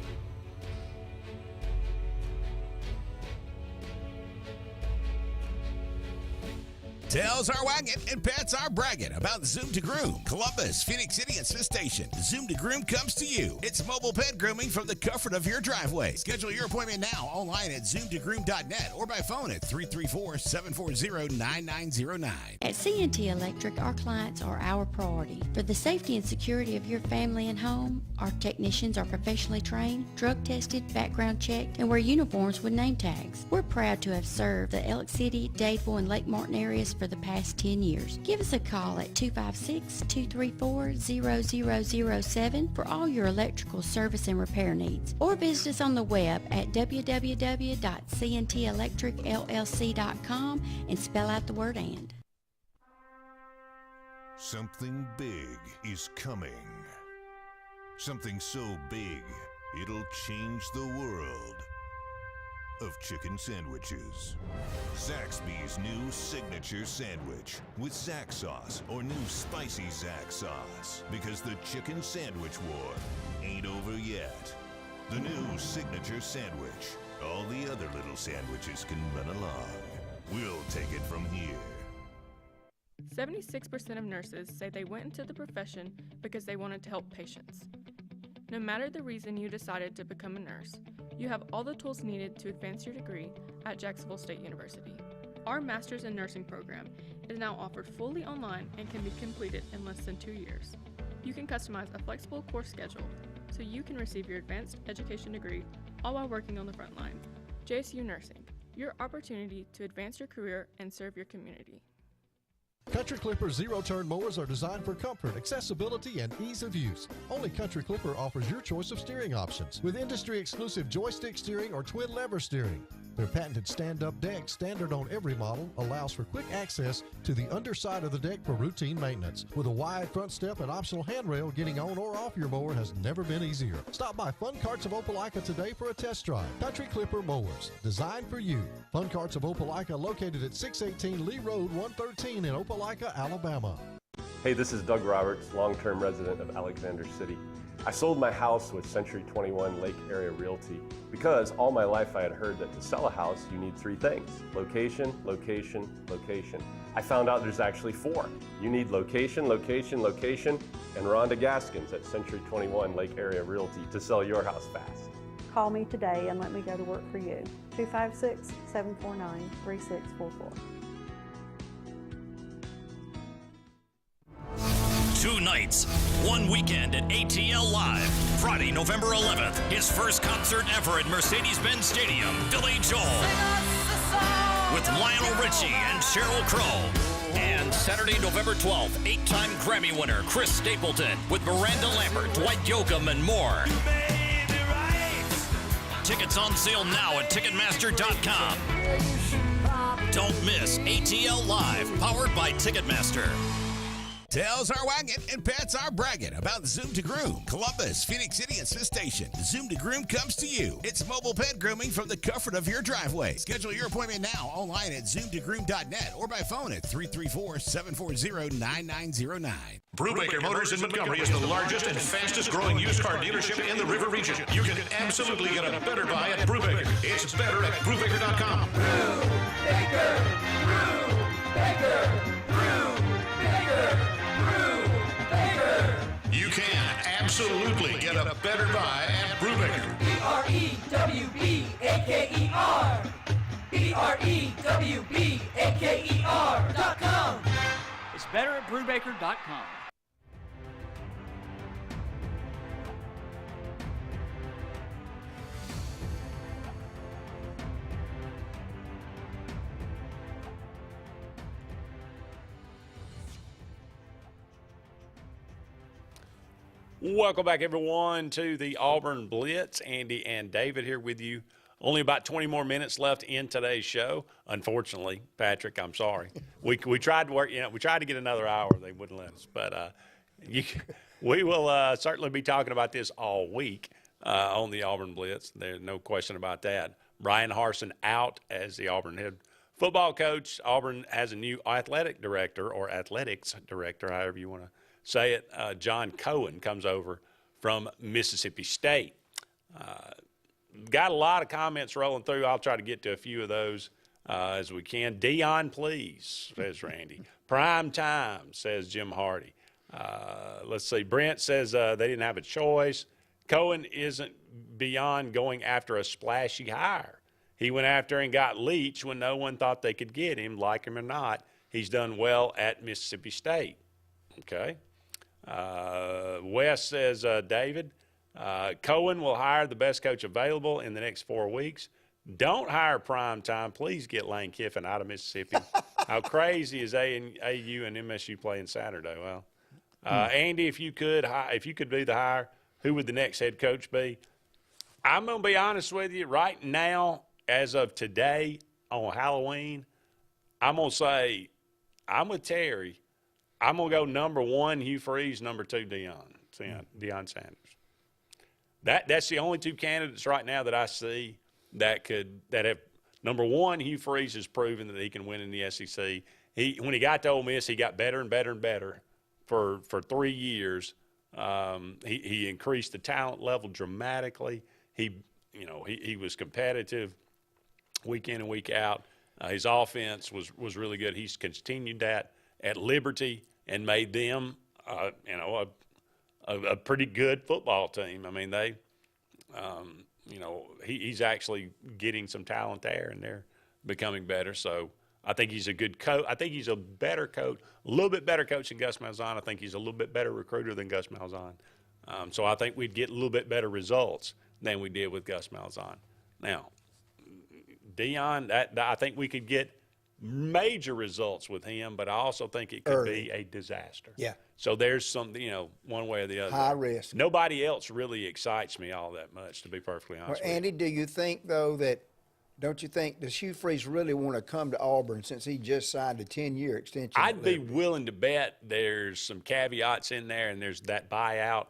Tails are wagging and pets are bragging about Zoom to Groom. Columbus, Phoenix City, and Smith Station. Zoom to Groom comes to you. It's mobile pet grooming from the comfort of your driveway. Schedule your appointment now online at zoomtogroom.net or by phone at 334-740-9909. At C&T Electric, our clients are our priority. For the safety and security of your family and home, our technicians are professionally trained, drug tested, background checked, and wear uniforms with name tags. We're proud to have served the Elk City, Dadeville, and Lake Martin areas for the past 10 years. Give us a call at 256-234-0007 for all your electrical service and repair needs, or visit us on the web at www.cntelectricllc.com and spell out the word "and." Something big is coming. Something so big, it'll change the world of chicken sandwiches. Zaxby's new signature sandwich with Zax sauce or new spicy Zax sauce, because the chicken sandwich war ain't over yet. The new signature sandwich. All the other little sandwiches can run along. We'll take it from here. 76% of nurses say they went into the profession because they wanted to help patients. No matter the reason you decided to become a nurse, you have all the tools needed to advance your degree at Jacksonville State University. Our Master's in Nursing program is now offered fully online and can be completed in less than 2 years. You can customize a flexible course schedule so you can receive your advanced education degree all while working on the front line. JSU Nursing, your opportunity to advance your career and serve your community. Country Clipper zero-turn mowers are designed for comfort, accessibility, and ease of use. Only Country Clipper offers your choice of steering options with industry-exclusive joystick steering or twin lever steering. Their patented stand-up deck, standard on every model, allows for quick access to the underside of the deck for routine maintenance. With a wide front step and optional handrail, getting on or off your mower has never been easier. Stop by Fun Carts of Opelika today for a test drive. Country Clipper mowers, designed for you. Fun Carts of Opelika, located at 618 Lee Road 113 in Opelika, Alabama. Hey, this is Doug Roberts, long-term resident of Alexander City. I sold my house with Century 21 Lake Area Realty because all my life I had heard that to sell a house you need 3 things: location, location, location. I found out there's actually 4. You need location, location, location, and Rhonda Gaskins at Century 21 Lake Area Realty to sell your house fast. Call me today and let me go to work for you. 256-749-3644. 2 nights, 1 weekend at ATL Live. Friday, November 11th, his first concert ever at Mercedes-Benz Stadium, Billy Joel. With Lionel Richie and Sheryl Crow. And Saturday, November 12th, 8-time Grammy winner Chris Stapleton with Miranda Lambert, Dwight Yoakam, and more. Tickets on sale now at Ticketmaster.com. Don't miss ATL Live, powered by Ticketmaster. Tails are wagging and pets are bragging about Zoom to Groom. Columbus, Phoenix City, and Smith Station. Zoom to Groom comes to you. It's mobile pet grooming from the comfort of your driveway. Schedule your appointment now online at zoomtogroom.net or by phone at 334-740-9909. Brubaker Motors in Montgomery is the largest and fastest growing used car dealership in the River region. You can absolutely get a better buy at Brubaker. It's better at Brubaker.com. Brubaker, Brubaker, Brubaker, Brubaker. You can absolutely get a better buy at Brubaker. BREWBAKER. BREWBAKER.com. It's better at Brubaker.com. Welcome back, everyone, to the Auburn Blitz. Andy and David here with you. Only about 20 more minutes left in today's show. Unfortunately, Patrick, I'm sorry. We tried to work. We tried to get another hour. They wouldn't let us. But we will certainly be talking about this all week on the Auburn Blitz. There's no question about that. Brian Harsin out as the Auburn head football coach. Auburn has a new athletic director or athletics director, however you want to say it. John Cohen comes over from Mississippi State. Got a lot of comments rolling through. I'll try to get to a few of those as we can. Dion, please, says Randy. Prime time, says Jim Hardy. Let's see. Brent says they didn't have a choice. Cohen isn't beyond going after a splashy hire. He went after and got Leach when no one thought they could get him, like him or not. He's done well at Mississippi State. Okay. Wes says, David, Cohen will hire the best coach available in the next 4 weeks. Don't hire prime time. Please get Lane Kiffin out of Mississippi. How crazy is AU and MSU playing Saturday? Well, Andy, if you could be the hire, who would the next head coach be? I'm going to be honest with you. Right now, as of today on Halloween, I'm going to say I'm with Terry. I'm going to go number 1, Hugh Freeze, number 2, Deion Sanders. That's the only 2 candidates right now that I see that have. Number 1, Hugh Freeze has proven that he can win in the SEC. When he got to Ole Miss, he got better and better and better for 3 years. He increased the talent level dramatically. He was competitive week in and week out. His offense was really good. He's continued that at Liberty and made them, a pretty good football team. I mean, he's actually getting some talent there, and they're becoming better. So I think he's a good coach. I think he's a better coach, a little bit better coach than Gus Malzahn. I think he's a little bit better recruiter than Gus Malzahn. So I think we'd get a little bit better results than we did with Gus Malzahn. Now, Deion, I think we could get major results with him, but I also think it could be a disaster. Yeah. So there's some, one way or the other. High risk. Nobody else really excites me all that much, to be perfectly honest with you. Andy, do you think, though, don't you think, does Hugh Freeze really want to come to Auburn since he just signed a 10-year extension? I'd be willing to bet there's some caveats in there, and there's that buyout.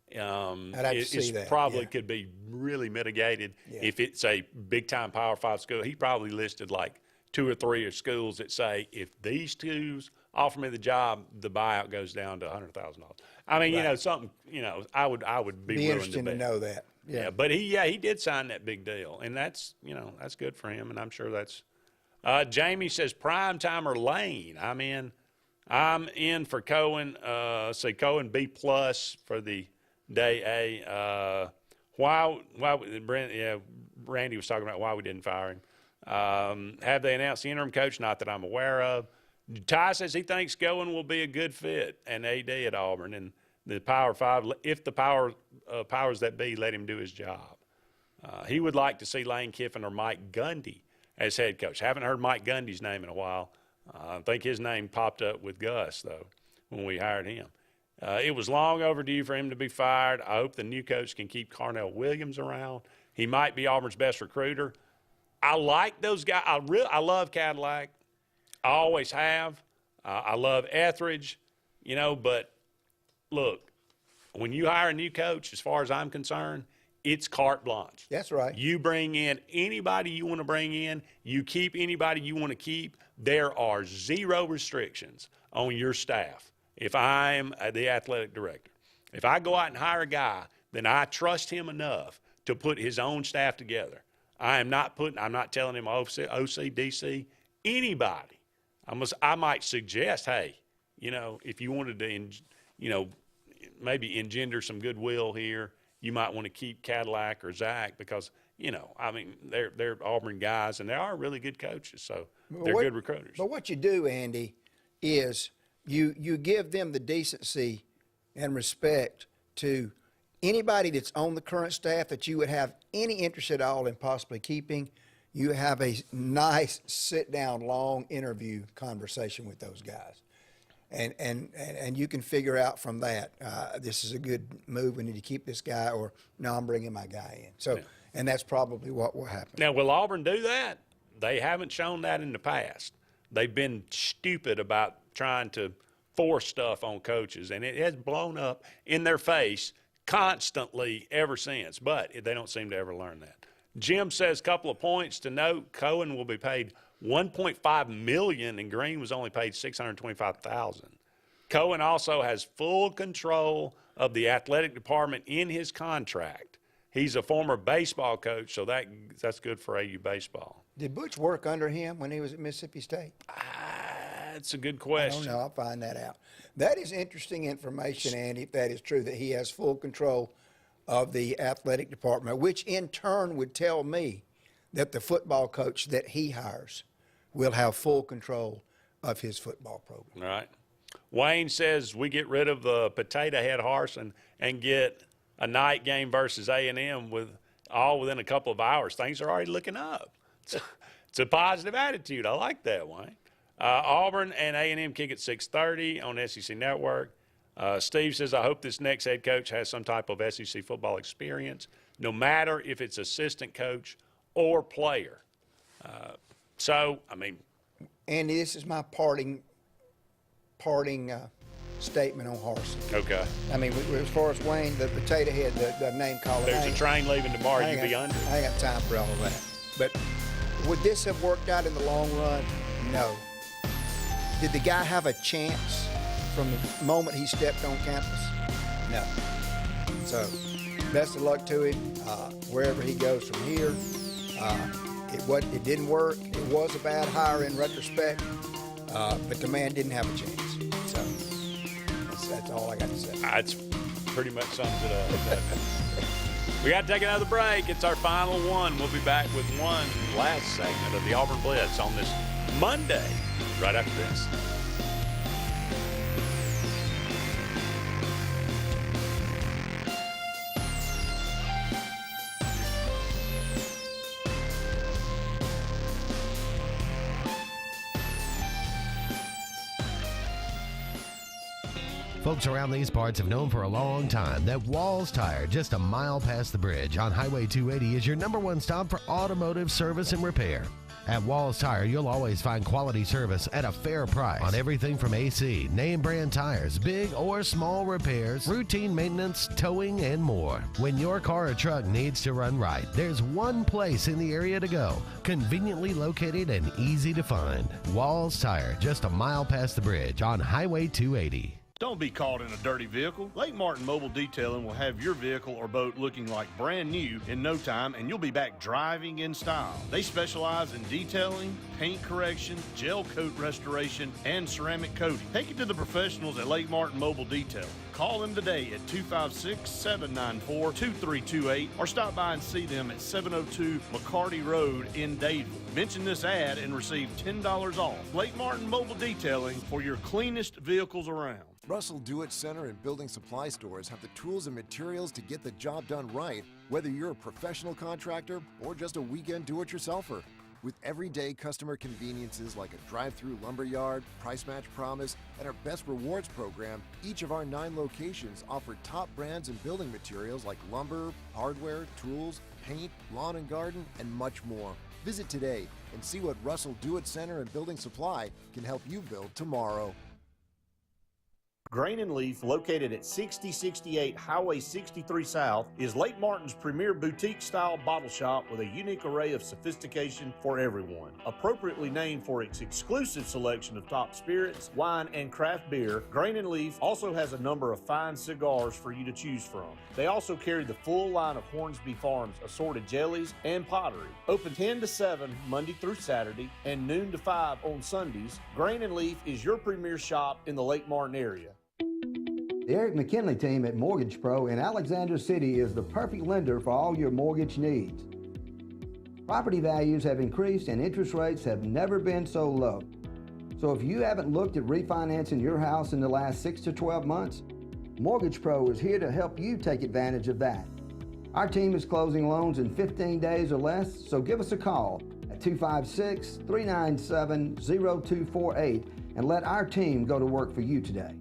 I'd have to see that. Probably could be really mitigated if it's a big-time Power 5 school. He probably listed like 2 or 3 schools that say, if these twos offer me the job, the buyout goes down to $100,000. I mean, something, I would be willing interesting to bet. know that. Yeah, but he did sign that big deal, and that's good for him, and I'm sure that's. Jamie says prime time or Lane. I'm in for Cohen. Say Cohen B+ for the day A. Why Randy was talking about why we didn't fire him. Have they announced the interim coach? Not that I'm aware of. Ty says he thinks Cohen will be a good fit and AD at Auburn, and the Power 5, if the powers that be let him do his job. He would like to see Lane Kiffin or Mike Gundy as head coach. Haven't heard Mike Gundy's name in a while. I think his name popped up with Gus, though, when we hired him. It was long overdue for him to be fired. I hope the new coach can keep Carnell Williams around. He might be Auburn's best recruiter. I like those guys. I love Cadillac. I always have. I love Etheridge. you know, but look, when you hire a new coach, as far as I'm concerned, it's carte blanche. That's right. You bring in anybody you want to bring in. You keep anybody you want to keep. There are zero restrictions on your staff. If I'm the athletic director, if I go out and hire a guy, then I trust him enough to put his own staff together. I'm not telling him OC, DC, anybody. I might suggest, hey, you know, if you wanted to, you know, maybe engender some goodwill here, you might want to keep Cadillac or Zach because, you know, I mean, they're Auburn guys and they are really good coaches, so they're good recruiters. But what you do, Andy, is you give them the decency and respect to anybody that's on the current staff that you would have any interest at all in possibly keeping. You have a nice sit-down, long interview conversation with those guys. And you can figure out from that, this is a good move, we need to keep this guy, or no, I'm bringing my guy in. So, and that's probably what will happen. Now, will Auburn do that? They haven't shown that in the past. They've been stupid about trying to force stuff on coaches, and it has blown up in their face constantly ever since, but they don't seem to ever learn that. Jim says, couple of points to note, Cohen will be paid $1.5 million, and Green was only paid $625,000. Cohen also has full control of the athletic department in his contract. He's a former baseball coach, so that's good for AU baseball. Did Butch work under him when he was at Mississippi State? That's a good question. I don't know. I'll find that out. That is interesting information, Andy, if that is true, that he has full control of the athletic department, which in turn would tell me that the football coach that he hires will have full control of his football program. All right. Wayne says we get rid of the potato head horse and get a night game versus A&M within a couple of hours. Things are already looking up. It's a positive attitude. I like that, Wayne. Auburn and A&M kick at 6:30 on SEC Network. Steve says, I hope this next head coach has some type of SEC football experience, no matter if it's assistant coach or player. So, I mean. Andy, this is my parting statement on Harsin. Okay. I mean, as far as Wayne, the potato head, the name calling. There's a train leaving tomorrow. You'd be under. I ain't got time for all of that. But would this have worked out in the long run? No. Did the guy have a chance from the moment he stepped on campus? No. So, best of luck to him wherever he goes from here. It didn't work. It was a bad hire in retrospect, but the man didn't have a chance. So, that's all I got to say. That's pretty much sums it up. We got to take another break. It's our final one. We'll be back with one last segment of the Auburn Blitz on this Monday, right after this. Folks around these parts have known for a long time that Walls Tire, just a mile past the bridge on Highway 280, is your #1 stop for automotive service and repair. At Walls Tire, you'll always find quality service at a fair price on everything from AC, name brand tires, big or small repairs, routine maintenance, towing, and more. When your car or truck needs to run right, there's one place in the area to go, conveniently located and easy to find. Walls Tire, just a mile past the bridge on Highway 280. Don't be caught in a dirty vehicle. Lake Martin Mobile Detailing will have your vehicle or boat looking like brand new in no time, and you'll be back driving in style. They specialize in detailing, paint correction, gel coat restoration, and ceramic coating. Take it to the professionals at Lake Martin Mobile Detailing. Call them today at 256-794-2328 or stop by and see them at 702 McCarty Road in Dadeville. Mention this ad and receive $10 off. Lake Martin Mobile Detailing for your cleanest vehicles around. Russell Do-It Center and building supply stores have the tools and materials to get the job done right, whether you're a professional contractor or just a weekend do-it-yourselfer. With everyday customer conveniences like a drive-through lumberyard, price match promise, and our Best Rewards program, each of our 9 locations offer top brands and building materials like lumber, hardware, tools, paint, lawn and garden, and much more. Visit today and see what Russell Do-It Center and Building Supply can help you build tomorrow. Grain and Leaf, located at 6068 Highway 63 South, is Lake Martin's premier boutique-style bottle shop with a unique array of sophistication for everyone. Appropriately named for its exclusive selection of top spirits, wine, and craft beer, Grain and Leaf also has a number of fine cigars for you to choose from. They also carry the full line of Hornsby Farms assorted jellies and pottery. Open 10 to 7 Monday through Saturday and noon to 5 on Sundays, Grain and Leaf is your premier shop in the Lake Martin area. The Eric McKinley team at Mortgage Pro in Alexander City is the perfect lender for all your mortgage needs. Property values have increased and interest rates have never been so low. So if you haven't looked at refinancing your house in the last 6 to 12 months, Mortgage Pro is here to help you take advantage of that. Our team is closing loans in 15 days or less, so give us a call at 256-397-0248 and let our team go to work for you today.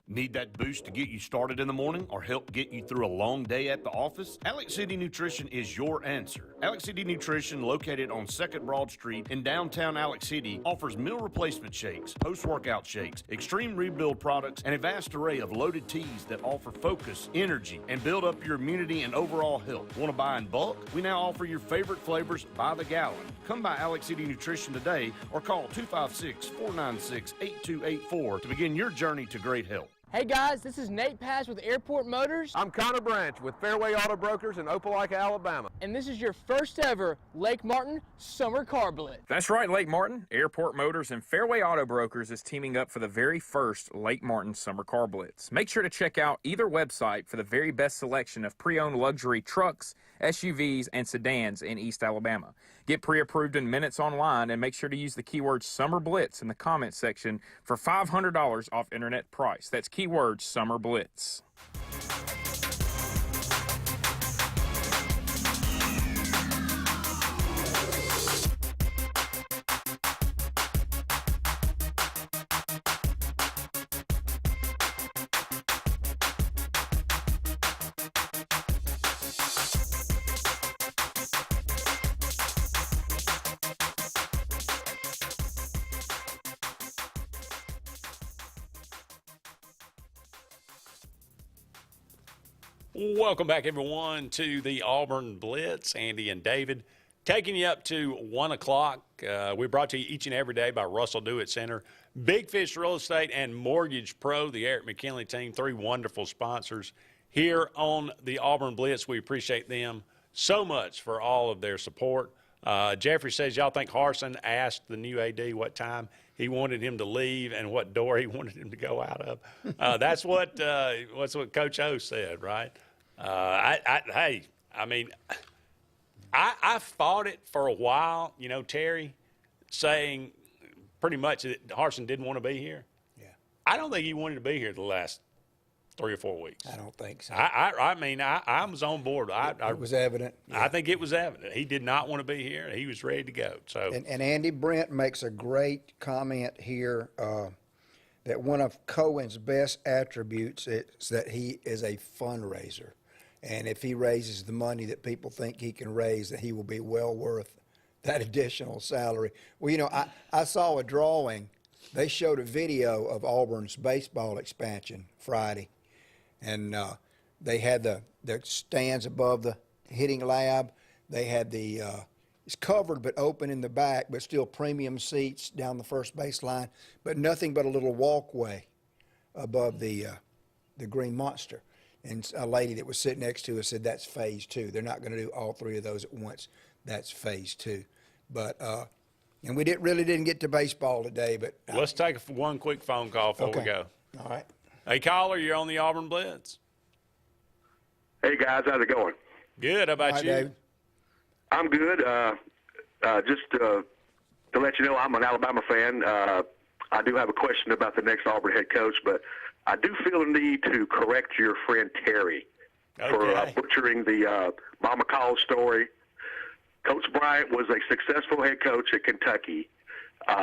Need that boost to get you started in the morning or help get you through a long day at the office? Alex City Nutrition is your answer. Alex City Nutrition, located on 2nd Broad Street in downtown Alex City, offers meal replacement shakes, post-workout shakes, extreme rebuild products, and a vast array of loaded teas that offer focus, energy, and build up your immunity and overall health. Want to buy in bulk? We now offer your favorite flavors by the gallon. Come by Alex City Nutrition today or call 256-496-8284 to begin your journey to great health. Hey guys, this is Nate Paz with Airport Motors. I'm Connor Branch with Fairway Auto Brokers in Opelika, Alabama. And this is your first ever Lake Martin Summer Car Blitz. That's right, Lake Martin. Airport Motors and Fairway Auto Brokers is teaming up for the very first Lake Martin Summer Car Blitz. Make sure to check out either website for the very best selection of pre-owned luxury trucks, SUVs, and sedans in East Alabama. Get pre-approved in minutes online and make sure to use the keyword Summer Blitz in the comments section for $500 off internet price. That's keyword Summer Blitz. Welcome back, everyone, to the Auburn Blitz. Andy and David taking you up to 1 o'clock. We're brought to you each and every day by Russell Dewitt Center, Big Fish Real Estate, and Mortgage Pro, the Eric McKinley team, 3 wonderful sponsors here on the Auburn Blitz. We appreciate them so much for all of their support. Jeffrey says, y'all think Harsin asked the new AD what time he wanted him to leave and what door he wanted him to go out of? That's what Coach O said, right? I fought it for a while, you know, Terry, saying pretty much that Harsin didn't want to be here. Yeah. I don't think he wanted to be here the last 3 or 4 weeks. I don't think so. I was on board. It was evident. Yeah. I think it was evident. He did not want to be here. He was ready to go. So. And Andy Brent makes a great comment here that one of Cohen's best attributes is that he is a fundraiser. And if he raises the money that people think he can raise, that he will be well worth that additional salary. Well, you know, I saw a drawing. They showed a video of Auburn's baseball expansion Friday. And they had the stands above the hitting lab. They had it's covered but open in the back, but still premium seats down the first base line, but nothing but a little walkway above the Green Monster. And a lady that was sitting next to us said that's phase 2. They're not going to do all 3 of those at once. That's phase 2. But and we didn't get to baseball today. But let's take one quick phone call before we go. All right. Hey, caller, you're on the Auburn Blitz. Hey, guys, how's it going? Good. How about you? David. I'm good. Just to let you know, I'm an Alabama fan. I do have a question about the next Auburn head coach, but I do feel the need to correct your friend Terry for butchering the Mama Call story. Coach Bryant was a successful head coach at Kentucky.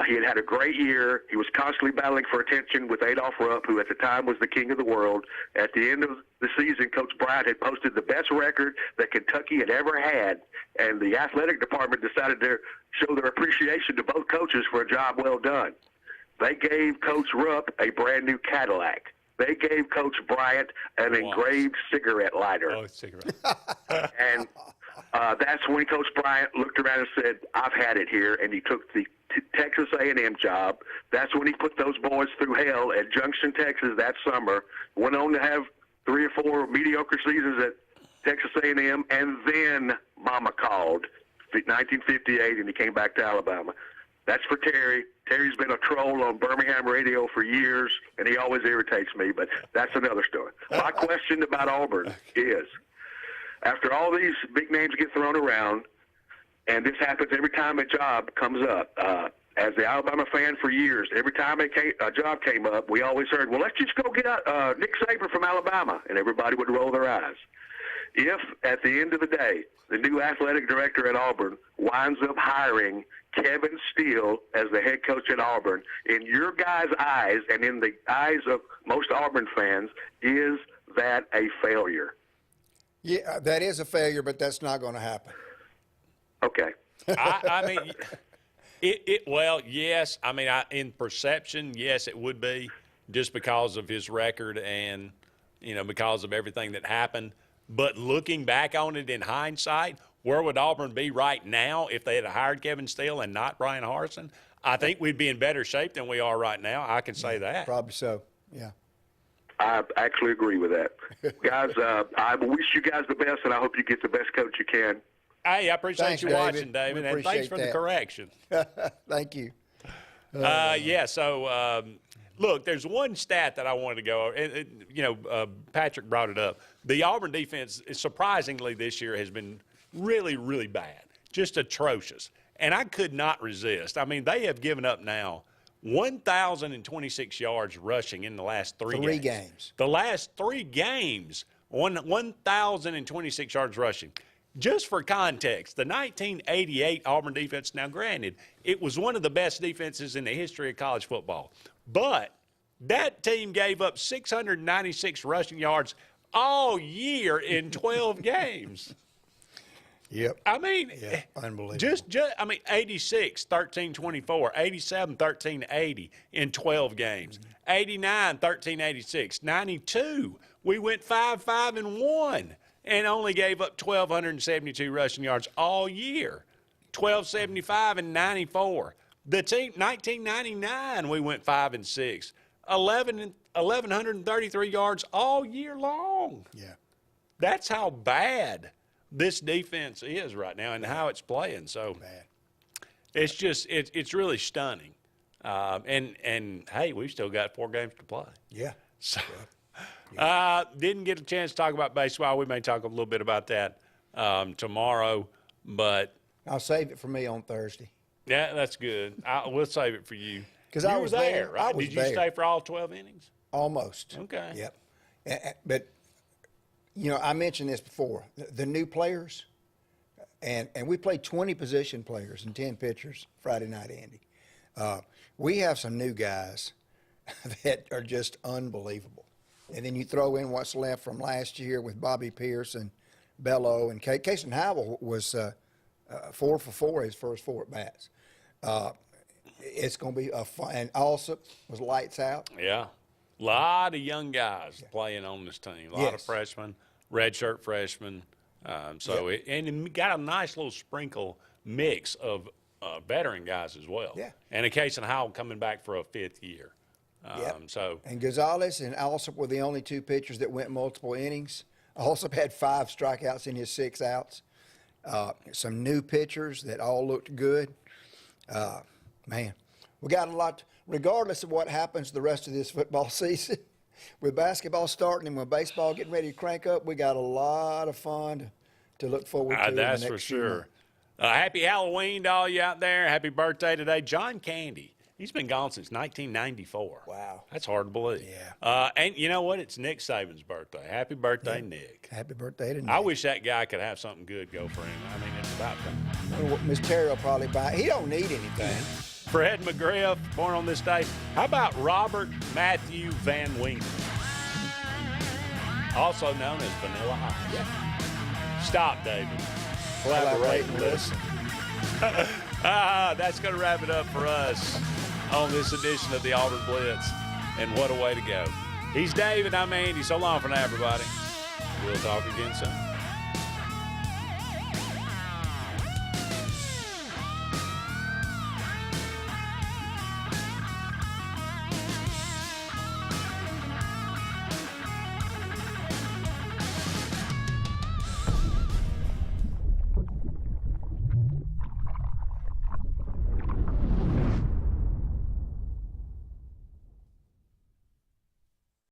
He had a great year. He was constantly battling for attention with Adolph Rupp, who at the time was the king of the world. At the end of the season, Coach Bryant had posted the best record that Kentucky had ever had, and the athletic department decided to show their appreciation to both coaches for a job well done. They gave Coach Rupp a brand-new Cadillac. they gave Coach Bryant an engraved cigarette lighter. Oh, cigarette. And that's when Coach Bryant looked around and said, I've had it here, and he took the Texas A&M job. That's when he put those boys through hell at Junction, Texas that summer, went on to have 3 or 4 mediocre seasons at Texas A&M, and then Mama called 1958, and he came back to Alabama. That's for Terry. Terry's been a troll on Birmingham radio for years, and he always irritates me, but that's another story. My question about Auburn is, after all these big names get thrown around, and this happens every time a job comes up, as the Alabama fan for years, every time a job came up, we always heard, well, let's just go get Nick Saban from Alabama, and everybody would roll their eyes. If, at the end of the day, the new athletic director at Auburn winds up hiring Kevin Steele as the head coach at Auburn, in your guys' eyes and in the eyes of most Auburn fans, is that a failure? Yeah, that is a failure, but that's not going to happen. Okay. I mean, well, yes. I mean, in perception, yes, it would be, just because of his record and, because of everything that happened. But looking back on it in hindsight, where would Auburn be right now if they had hired Kevin Steele and not Brian Harsin? I think we'd be in better shape than we are right now. I can say that. Probably so, yeah. I actually agree with that. Guys, I wish you guys the best, and I hope you get the best coach you can. Hey, I appreciate Thanks, you David. watching, David, and thanks for the correction. Thank you. Look, there's one stat that I wanted to go over. Patrick brought it up. The Auburn defense, surprisingly, this year has been really, really bad, just atrocious. And I could not resist. I mean, they have given up now 1,026 yards rushing in the last three games. The last 3 games, 1,026 yards rushing. Just for context, the 1988 Auburn defense, now granted, it was one of the best defenses in the history of college football. But that team gave up 696 rushing yards all year in 12 games. Yep. I mean, unbelievable. Just 86, 13-24, 87, 13-80 in 12 games. 89, 13-86, 92, we went 5-5-1 and only gave up 1,272 rushing yards all year. 1,275 and 94. The team, 1999, we went 5-6. 1,133 yards all year long. Yeah. That's how bad this defense is right now and how it's playing. So bad. It's just it's really stunning. And hey, we've still got 4 games to play. Yeah. So didn't get a chance to talk about baseball. We may talk a little bit about that tomorrow, but I'll save it for me on Thursday. Yeah, that's good. We'll save it for you. Because I was there, right? Did you stay for all 12 innings? Almost. Okay. Yep. But I mentioned this before. The new players, and we played 20 position players and 10 pitchers Friday night, Andy. We have some new guys that are just unbelievable. And then you throw in what's left from last year with Bobby Pierce and Bello, and Casey Howell was 4 for 4 his first 4 at-bats. It's going to be a fun, and also was lights out. Yeah. A lot of young guys playing on this team. A lot of freshmen, redshirt freshmen. And it got a nice little sprinkle mix of veteran guys as well. Yeah. And a case of Howell coming back for a 5th year. And Gonzalez and Alsop were the only 2 pitchers that went multiple innings. Alsop had 5 strikeouts in his 6 outs. Some new pitchers that all looked good. Man, we got a lot. Regardless of what happens the rest of this football season, with basketball starting and with baseball getting ready to crank up, we got a lot of fun to look forward to. That's for sure. Happy Halloween to all you out there. Happy birthday today. John Candy. He's been gone since 1994. Wow. That's hard to believe. Yeah. And you know what? It's Nick Saban's birthday. Happy birthday, Nick. Happy birthday to Nick. I wish that guy could have something good go for him. I mean, it's about time. Miss Terry will probably buy it. He don't need anything. Fred McGriff, born on this day. How about Robert Matthew Van Winkle? Also known as Vanilla Ice. Yeah. Stop, David. Collaborate and listen. That's going to wrap it up for us on this edition of the Auburn Blitz. And what a way to go. He's Dave, and I'm Andy. So long for now, everybody. We'll talk again soon.